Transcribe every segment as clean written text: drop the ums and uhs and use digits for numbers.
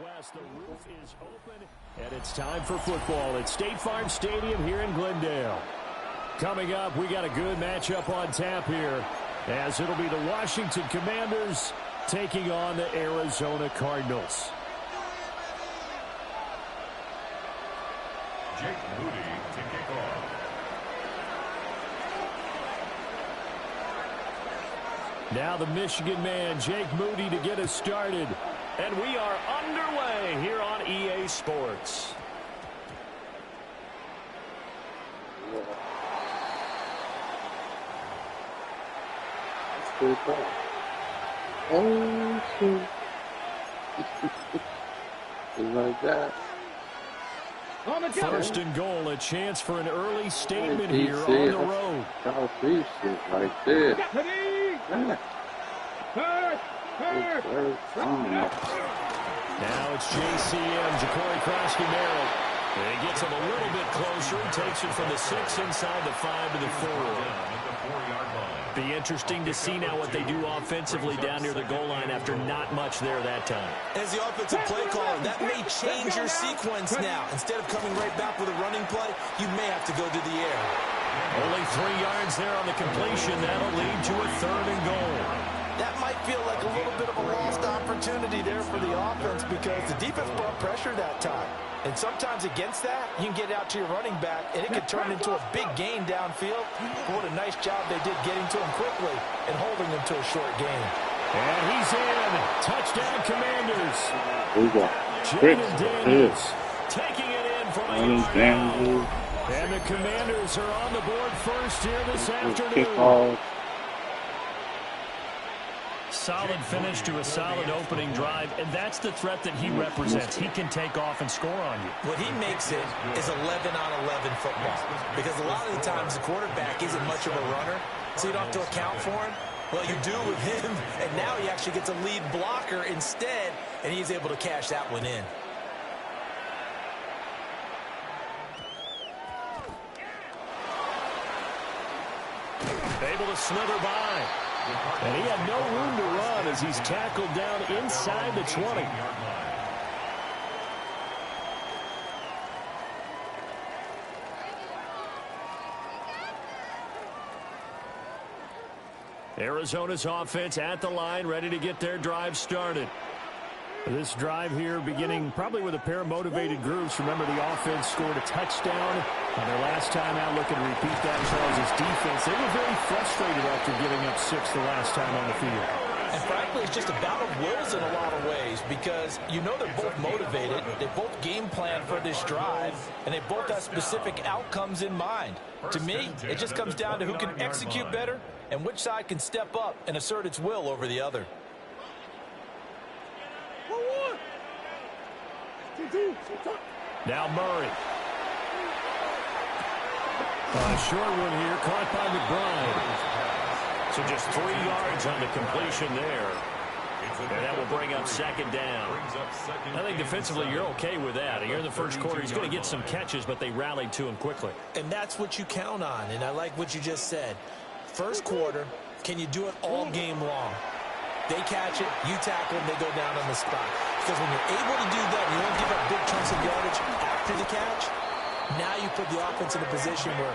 Northwest. The roof is open, and it's time for football at State Farm Stadium here in Glendale. Coming up, we got a good matchup on tap here, as it'll be the Washington Commanders taking on the Arizona Cardinals. Jake Moody to kick off. Now the Michigan man, Jake Moody, to get us started. And we are underway here on EA Sports. That's pretty cool. Oh, shoot. Just like that. First and goal, a chance for an early statement here on the road. Y'all see shit right there. Now it's JCM, Ja'Cory Krosky-Merritt. And he gets him a little bit closer. He takes it from the 6 inside the 5 to the 4. Be interesting to see now what they do offensively down near the goal line after not much there that time. As the offensive play caller, that may change your sequence now. Instead of coming right back with a running play, you may have to go to the air. Only 3 yards there on the completion. That'll lead to a 3rd and goal. That might feel like a little bit of a lost opportunity there for the offense because the defense brought pressure that time. And sometimes against that, you can get out to your running back, and it could turn into a big gain downfield. What a nice job they did getting to him quickly and holding him to a short gain. And he's in. Touchdown, Commanders. Jaden Daniels taking it in from a yard. And the Commanders are on the board first here this afternoon. Solid finish to a solid opening drive, and that's the threat that he represents. He can take off and score on you. What he makes it is 11-on-11 football, because a lot of the times the quarterback isn't much of a runner, so you don't have to account for him. Well, you do with him, and now he actually gets a lead blocker instead, and he's able to cash that one in. Able to slither by. And he had no room to run as he's tackled down inside the 20. Arizona's offense at the line, ready to get their drive started. This drive here beginning probably with a pair of motivated groups. Remember, the offense scored a touchdown on their last time out, looking to repeat that as well as his defense. They were very frustrated after giving up 6 the last time on the field. And frankly, it's just a bout of wills in a lot of ways because you know they're both motivated. They both game plan for this drive, and they both have specific outcomes in mind. To me, it just comes down to who can execute better and which side can step up and assert its will over the other. Now Murray. A short one here, caught by McBride. So just 3 yards on the completion there. And that will bring up 2nd down. I think defensively you're okay with that. Here in the first quarter, he's going to get some catches, but they rallied to him quickly. And that's what you count on, and I like what you just said. First quarter, can you do it all game long? They catch it, you tackle them, they go down on the spot. Because when you're able to do that, you don't give up big chunks of yardage after the catch. Now you put the offense in a position where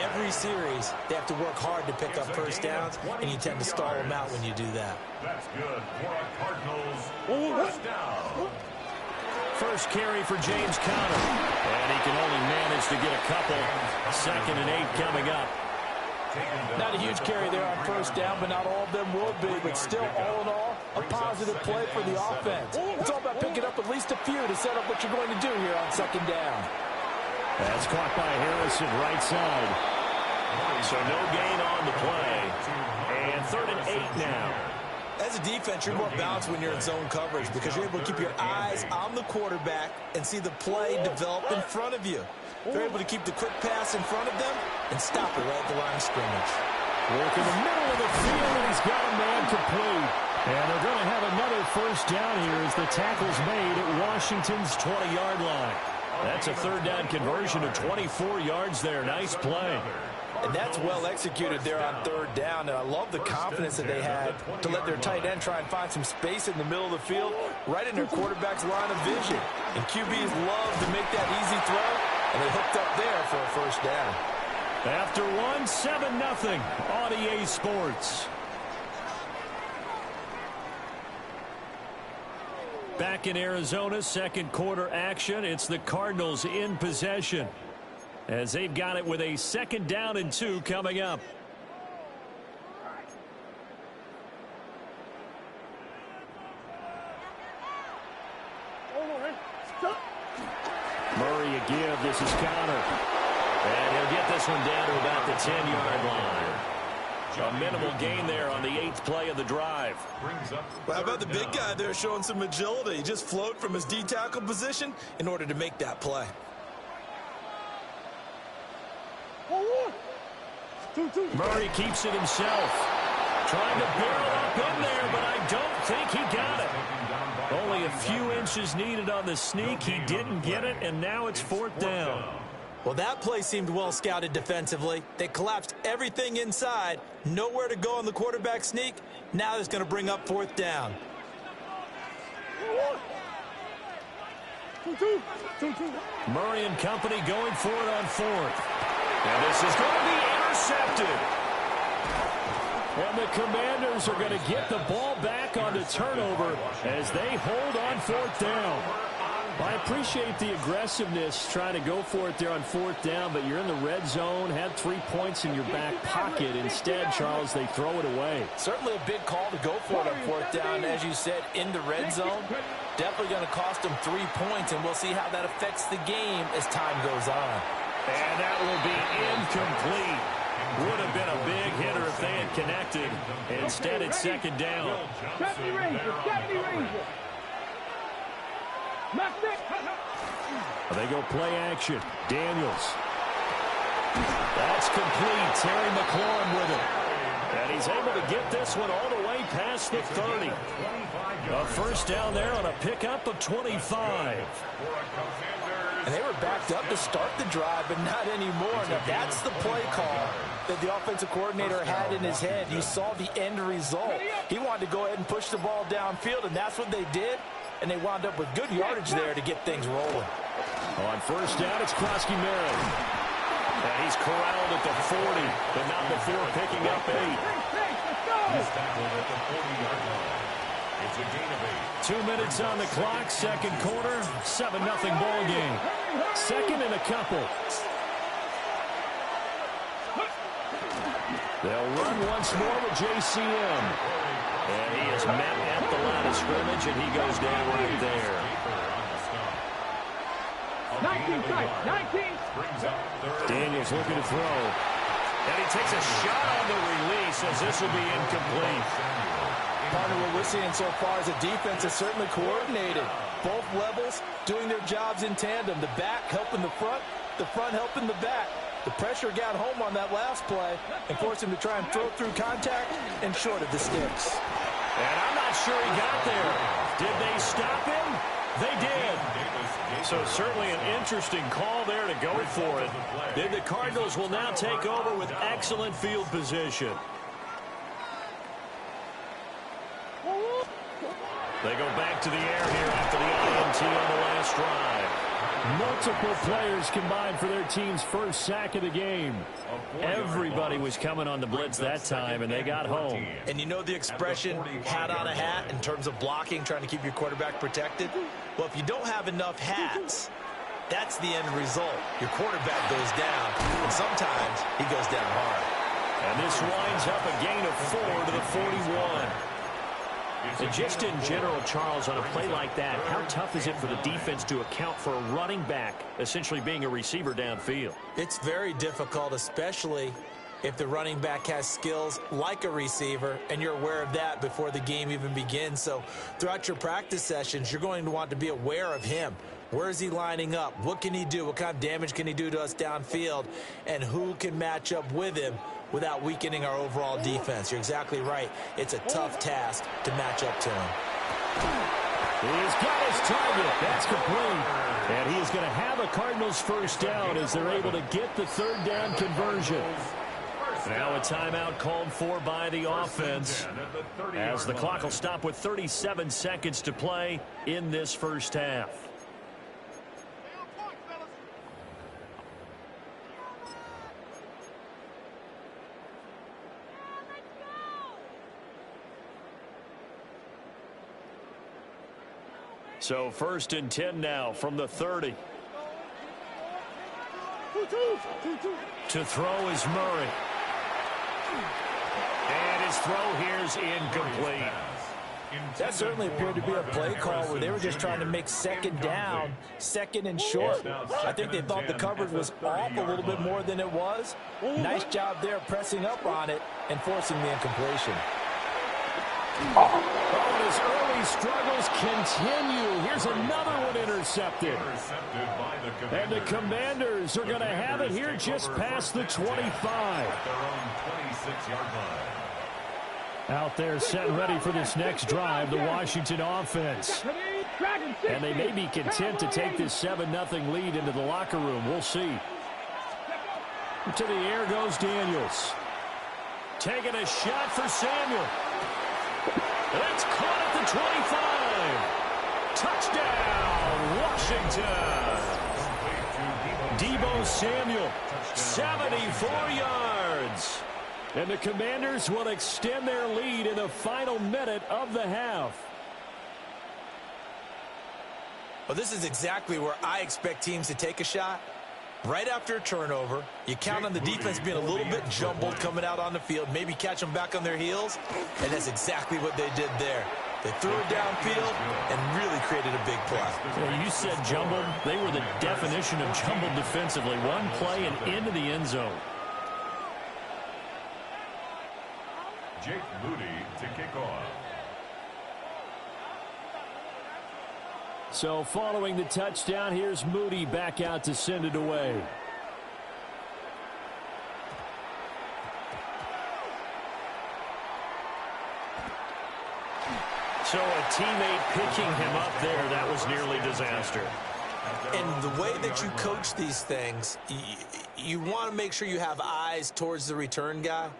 every series they have to work hard to pick up first downs, and you tend to stall them out when you do that. That's good for our Cardinals. First down. First carry for James Conner. And he can only manage to get a couple. 2nd and 8 coming up. Not a huge carry there on first down, but not all of them will be. But still, all in all, a positive play for the offense. It's all about picking up at least a few to set up what you're going to do here on 2nd down. That's caught by Harrison, right side. So no gain on the play. And 3rd and 8 now. As a defense, you're more balanced when you're in zone coverage because you're able to keep your eyes on the quarterback and see the play develop in front of you. They're able to keep the quick pass in front of them and stop it right at the line of scrimmage. Work in the middle of the field, and he's got a man complete. And they're going to have another first down here as the tackle's made at Washington's 20-yard line. That's a 3rd down conversion of 24 yards there. Nice play. And that's well executed there on third down. And I love the confidence that they had to let their tight end try and find some space in the middle of the field, right in their quarterback's line of vision. And QBs love to make that easy throw, and they hooked up there for a first down. After 7-0 on EA Sports. Back in Arizona, second quarter action. It's the Cardinals in possession, as they've got it with a 2nd down and 2 coming up. Murray a give. This is Connor. And he'll get this one down to about the 10-yard line. A minimal gain there on the 8th play of the drive. Well, how about the big guy there showing some agility? He just float from his D-tackle position in order to make that play. Murray keeps it himself. Trying to barrel up in there, but I don't think he got it. Only a few inches needed on the sneak. He didn't get it, and now it's 4th down. Well, that play seemed well scouted defensively. They collapsed everything inside. Nowhere to go on the quarterback sneak. Now it's going to bring up 4th down. Murray and company going for it on 4th. And this is going to be intercepted. And the Commanders are going to get the ball back on the turnover as they hold on 4th down. I appreciate the aggressiveness trying to go for it there on 4th down, but you're in the red zone, had 3 points in your back pocket. Instead, Charles, they throw it away. Certainly a big call to go for it on 4th down, as you said, in the red zone. Definitely going to cost them 3 points, and we'll see how that affects the game as time goes on. And that will be incomplete. Would have been a big hitter if they had connected. Instead, it's 2nd down. They go play action. Daniels. That's complete. Terry McLaurin with it. And he's able to get this one all the way past the 30. A first down there on a pickup of 25. And they were backed up to start the drive, but not anymore. Now, that's the play call that the offensive coordinator had in his head. You saw the end result. He wanted to go ahead and push the ball downfield, and that's what they did. And they wound up with good yardage there to get things rolling. On first down, it's Krosky-Merritt. And he's corralled at the 40, but not before picking up 8. He's tackled at the 40-yard line. It's a gain of 8. 2 minutes on the clock, second quarter, 7-0 ball game. Second and a couple. They'll run once more with JCM. And he is met at the line of scrimmage, and he goes down right there. 19. Daniels looking to throw. And he takes a shot on the release as this will be incomplete. Partner, what we're seeing so far is a defense that's certainly coordinated. Both levels doing their jobs in tandem. The back helping the front helping the back. The pressure got home on that last play and forced him to try and throw through contact and short of the sticks. And I'm not sure he got there. Did they stop him? They did. So certainly an interesting call there to go for it. Then the Cardinals will now take over with excellent field position. They go back to the air here after the INT on the last drive. Multiple players combined for their team's first sack of the game. Everybody was coming on the blitz that time, and they got home. And you know the expression, hat on a hat, in terms of blocking, trying to keep your quarterback protected? Well, if you don't have enough hats, that's the end result. Your quarterback goes down, and sometimes he goes down hard. And this winds up a gain of 4 to the 41. And just in general, Charles, on a play like that, how tough is it for the defense to account for a running back essentially being a receiver downfield? It's very difficult, especially if the running back has skills like a receiver, and you're aware of that before the game even begins. So throughout your practice sessions, you're going to want to be aware of him. Where is he lining up? What can he do? What kind of damage can he do to us downfield? And who can match up with him without weakening our overall defense? You're exactly right. It's a tough task to match up to him. He's got his target. That's complete. And he is going to have a Cardinals first down as they're able to get the third down conversion. Now a timeout called for by the offense, as the clock will stop with 37 seconds to play in this first half. So 1st and 10 now from the 30. To throw is Murray. And his throw here is incomplete. That certainly appeared to be a play call where they were just trying to make second down, second and short. I think they thought the coverage was off a little bit more than it was. Nice job there pressing up on it and forcing the incompletion. Oh, and his early struggles continue. Here's another one intercepted. And the Commanders are going to have it here just past the 25. Out there set and ready for this next drive, the Washington offense. And they may be content to take this 7-0 lead into the locker room. We'll see. To the air goes Daniels. Taking a shot for Samuel. That's caught at the 25. Touchdown, Washington. Deebo Samuel, 74 yards. And the Commanders will extend their lead in the final minute of the half. Well, this is exactly where I expect teams to take a shot. Right after a turnover, you count on the defense being a little bit jumbled coming out on the field, maybe catch them back on their heels, and that's exactly what they did there. They threw it downfield and really created a big play. Well, you said jumbled. They were the definition of jumbled defensively. One play and into the end zone. Jake Moody to kick off. So following the touchdown, here's Moody back out to send it away. So a teammate picking him up there, that was nearly disaster. And the way that you coach these things, you want to make sure you have eyes towards the return guy,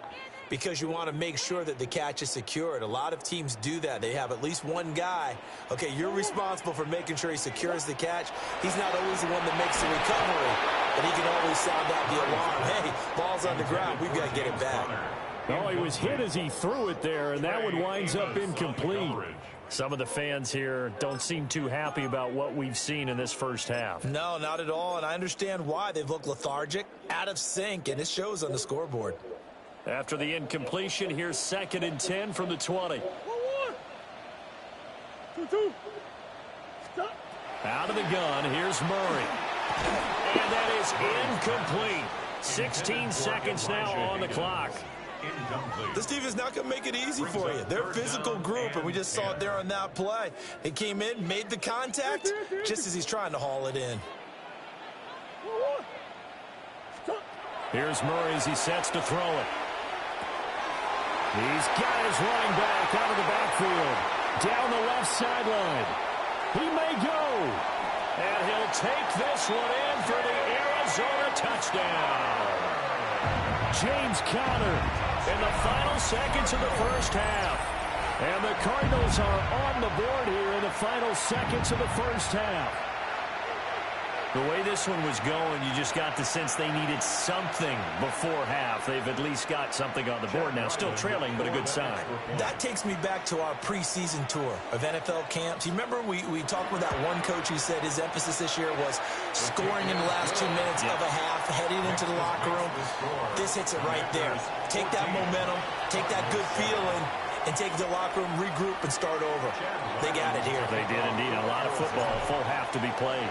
because you want to make sure that the catch is secured. A lot of teams do that. They have at least one guy. Okay, you're responsible for making sure he secures the catch. He's not always the one that makes the recovery, but he can always sound out the alarm. Hey, ball's on the ground. We've got to get it back. Oh, he was hit as he threw it there, and that one winds up incomplete. Some of the fans here don't seem too happy about what we've seen in this first half. No, not at all, and I understand why. They've looked lethargic, out of sync, and it shows on the scoreboard. After the incompletion, here's 2nd and 10 from the 20. Out of the gun, here's Murray. And that is incomplete. 16 seconds now on the clock. This team is not going to make it easy for you. They're a physical group, and we just saw it there on that play. He came in, made the contact, just as he's trying to haul it in. Here's Murray as he sets to throw it. He's got his running back out of the backfield. Down the left sideline. He may go. And he'll take this one in for the Arizona touchdown. James Conner in the final seconds of the first half. And the Cardinals are on the board here in the final seconds of the first half. The way this one was going, you just got the sense they needed something before half. They've at least got something on the board now. Still trailing, but a good sign. That takes me back to our preseason tour of NFL camps. You remember we talked with that one coach who said his emphasis this year was scoring in the last 2 minutes of a half, heading into the locker room. This hits it right there. Take that momentum, take that good feeling, and take the locker room, regroup, and start over. They got it here. They did indeed. A lot of football, a full half to be played.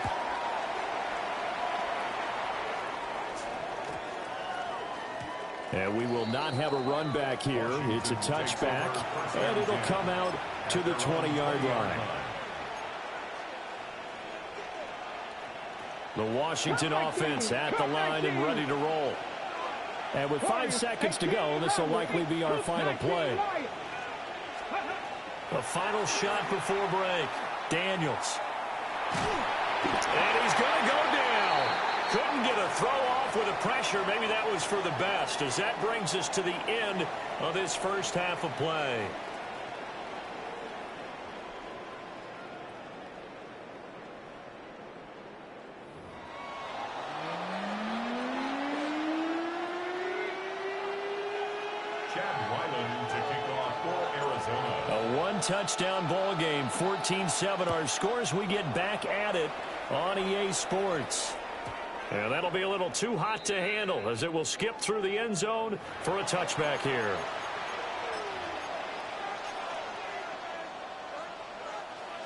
And we will not have a run back here. It's a touchback, and it'll come out to the 20-yard line. The Washington offense at the line and ready to roll. And with 5 seconds to go, this will likely be our final play. The final shot before break. Daniels. And he's going to go down. Couldn't get a throw off with the pressure. Maybe that was for the best, as that brings us to the end of this first half of play. A one-touchdown ball game, 14-7 our scores. We get back at it on EA Sports. And that'll be a little too hot to handle, as it will skip through the end zone for a touchback here.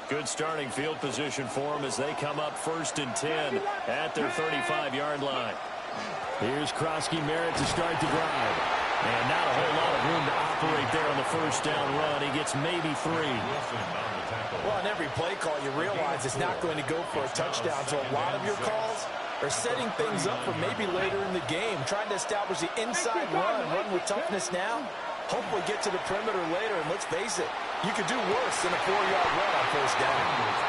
Good starting field position for them as they come up 1st and 10 at their 35-yard line. Here's Krosky Merritt to start the drive. And not a whole lot of room to operate there on the first down run. He gets maybe 3. Well, on every play call, you realize it's not going to go for a touchdown. So a lot of your calls are setting things up for maybe later in the game, trying to establish the inside run with toughness now. Hopefully get to the perimeter later, and let's face it, you could do worse than a 4-yard run on first down.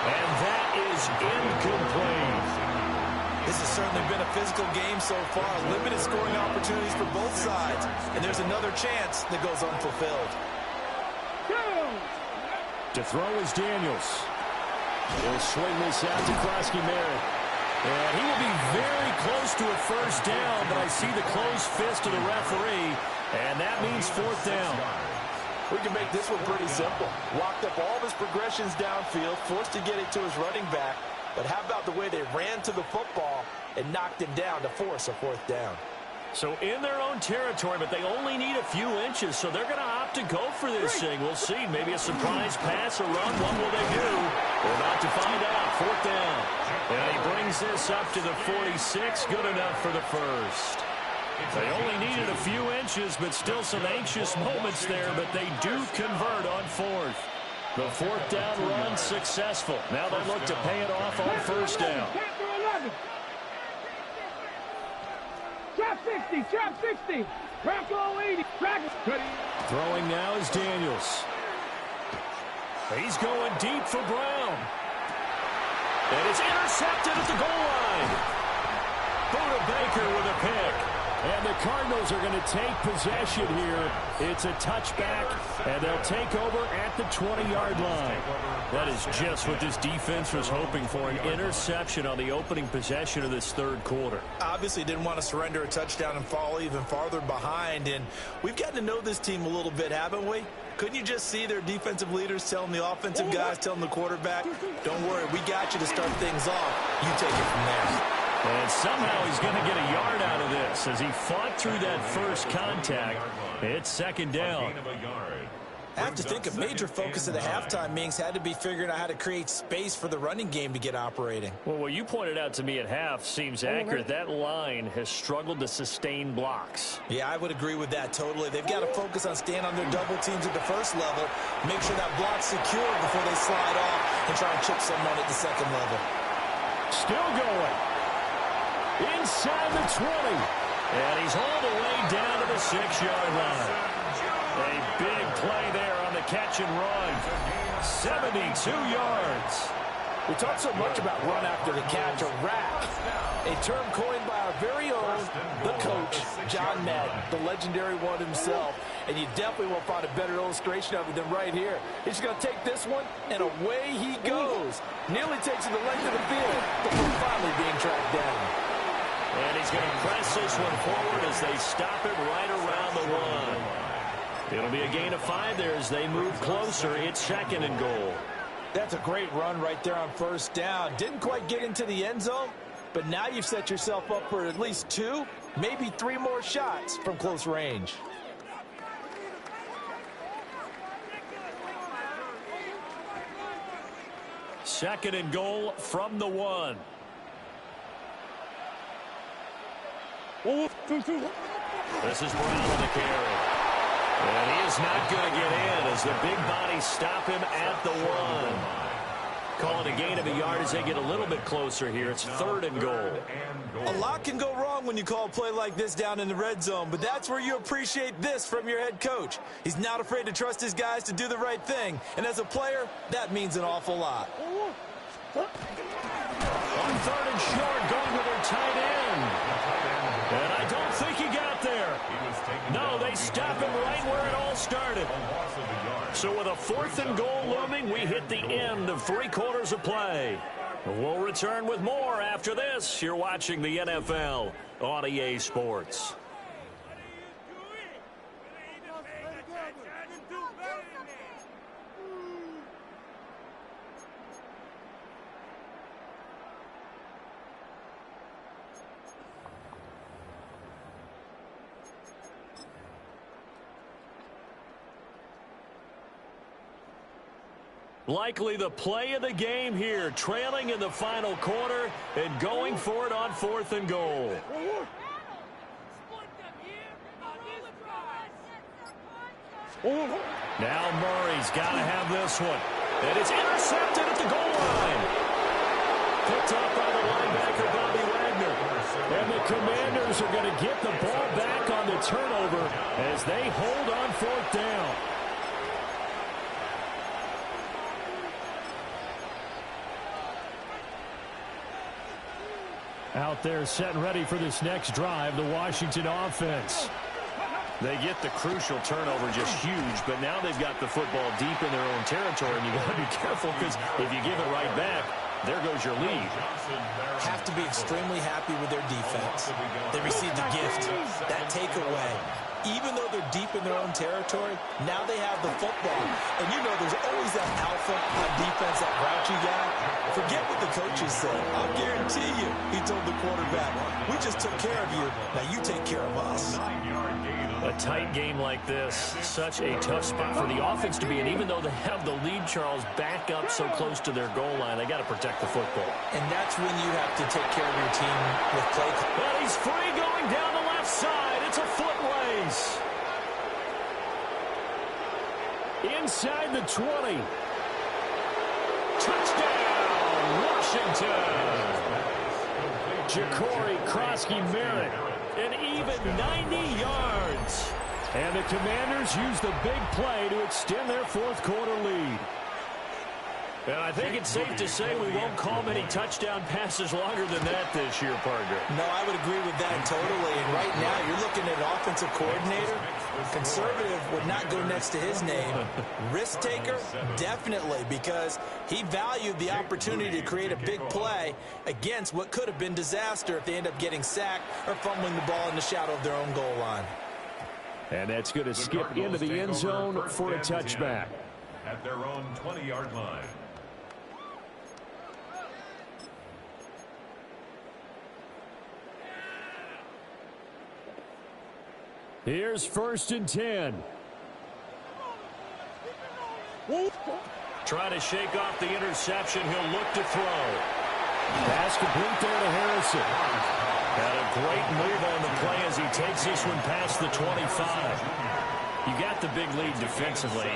And that is incomplete. This has certainly been a physical game so far. Limited scoring opportunities for both sides. And there's another chance that goes unfulfilled. To throw is Daniels. He'll swing this out to Krosky Merritt. And he will be very close to a first down, but I see the closed fist of the referee, and that means 4th down. We can make this one pretty simple. Walked up all of his progressions downfield, forced to get it to his running back. But how about the way they ran to the football and knocked him down to force a 4th down? So in their own territory, but they only need a few inches, so they're going to opt to go for this thing. We'll see. Maybe a surprise pass or run. What will they do? We're about to find out. 4th down. And he brings this up to the 46. Good enough for the first. They only needed a few inches, but still some anxious moments there, but they do convert on 4th. The 4th down run successful. Now they look to pay it off on first down. Trap 60, trap 60. Crack low 80. Crack. Throwing now is Daniels. He's going deep for Brown. And it's intercepted at the goal line. Buda Baker with a pick. And the Cardinals are going to take possession here. It's a touchback, and they'll take over at the 20-yard line. That is just what this defense was hoping for, an interception on the opening possession of this 3rd quarter. Obviously didn't want to surrender a touchdown and fall even farther behind. And we've gotten to know this team a little bit, haven't we? Couldn't you just see their defensive leaders telling the offensive guys, telling the quarterback, don't worry, we got you to start things off. You take it from there. And somehow he's going to get a yard out of this as he fought through that first contact. It's 2nd down. I have to think a major focus of the halftime meetings had to be figuring out how to create space for the running game to get operating. Well, what you pointed out to me at half seems accurate. That line has struggled to sustain blocks. Yeah, I would agree with that totally. They've got to focus on staying on their double teams at the first level, make sure that block's secure before they slide off and try and chip someone at the 2nd level. Still going. Inside the 20. And he's all the way down to the 6-yard line. A big play there on the catch and run. 72 yards. We talk so much about run after the catch, or rack, a term coined by our very own, the coach, John Madden, the legendary one himself. And you definitely won't find a better illustration of it than right here. He's going to take this one, and away he goes. Nearly takes it the length of the field before finally being tracked down. And he's going to press this one forward as they stop it right around the 1. It'll be a gain of 5 there as they move closer. It's 2nd and goal. That's a great run right there on first down. Didn't quite get into the end zone, but now you've set yourself up for at least 2, maybe 3 more shots from close range. Second and goal from the 1. This is Brown on the carry. And he is not going to get in as the big bodies stop him at the 1. Call it a gain of a yard as they get a little bit closer here. It's 3rd and goal. A lot can go wrong when you call a play like this down in the red zone, but that's where you appreciate this from your head coach. He's not afraid to trust his guys to do the right thing, and as a player, that means an awful lot. On 3rd and short, going with their tight end. stop him right where it all started. So with a 4th and goal looming, we hit the end of 3 quarters of play. We'll return with more after this. You're watching the NFL on EA Sports. Likely the play of the game here, trailing in the final quarter and going for it on 4th and goal. Now Murray's got to have this one. And it's intercepted at the goal line. Picked up by the linebacker, Bobby Wagner. And the Commanders are going to get the ball back on the turnover as they hold on 4th down. Out there set and ready for this next drive, the Washington offense. They get the crucial turnover, just huge, but now they've got the football deep in their own territory, and you've got to be careful because if you give it right back, there goes your lead. Have to be extremely happy with their defense. They received a gift, that takeaway. Even though they're deep in their own territory, now they have the football. And you know there's always that alpha on defense, that grouchy guy. Forget what the coaches say. I'll guarantee you, he told the quarterback, we just took care of you. Now you take care of us. A tight game like this, such a tough spot for the offense to be in. Even though they have the lead, Charles, back up so close to their goal line, they got to protect the football. And that's when you have to take care of your team with play. Well, he's free going down the left side. It's a foot race. Inside the 20. Touchdown, Washington. Ja'Cory Krosky-Merritt, an even 90 yards. And the Commanders use the big play to extend their 4th quarter lead. And I think it's safe to say we won't call many touchdown passes longer than that this year, partner. No, I would agree with that totally. And right now, you're looking at an offensive coordinator. Conservative would not go next to his name. Risk taker, definitely, because he valued the opportunity to create a big play against what could have been disaster if they end up getting sacked or fumbling the ball in the shadow of their own goal line. And that's going to skip into the end zone for a touchback. At their own 20-yard line. Here's 1st and 10. Trying to shake off the interception. He'll look to throw. Pass complete there to Harrison. Had a great move on the play as he takes this one past the 25. You got the big lead defensively.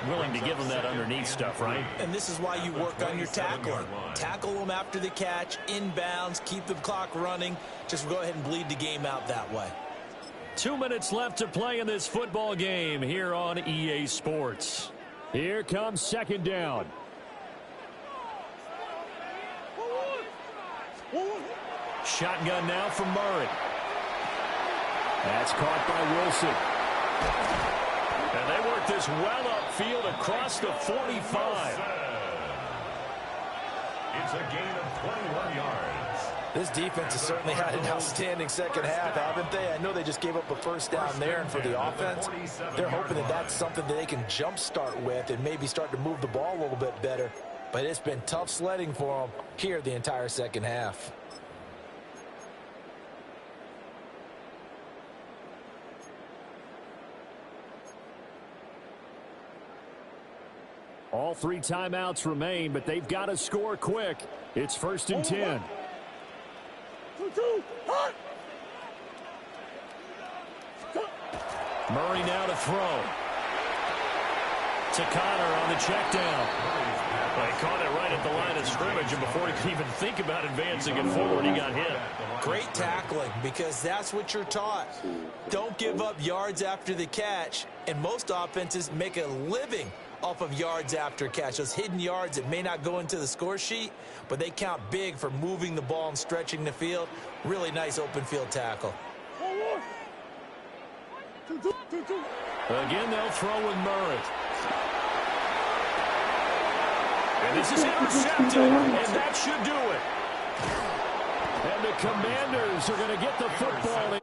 Willing to give them that underneath stuff, right? And this is why you work on your tackling. Tackle them after the catch, inbounds, keep the clock running. Just go ahead and bleed the game out that way. 2 minutes left to play in this football game here on EA Sports. Here comes 2nd down. Shotgun now from Murray. That's caught by Wilson. And they work this well upfield across the 45. It's a gain of 21 yards. This defense has certainly had an outstanding second half, haven't they? I know they just gave up a 1st down there, and for the offense, they're hoping that that's something that they can jumpstart with and maybe start to move the ball a little bit better. But it's been tough sledding for them here the entire second half. All 3 timeouts remain, but they've got to score quick. It's 1st and 10. Murray now to throw. To Connor on the check down. Well, he caught it right at the line of scrimmage, and before he could even think about advancing it forward, he got hit. Great tackling, because that's what you're taught. Don't give up yards after the catch, and most offenses make a living off of yards after catch. Those hidden yards that may not go into the score sheet, but they count big for moving the ball and stretching the field. Really nice open field tackle. Again, they'll throw with Murray. And this is intercepted, and that should do it. And the Commanders are going to get the football.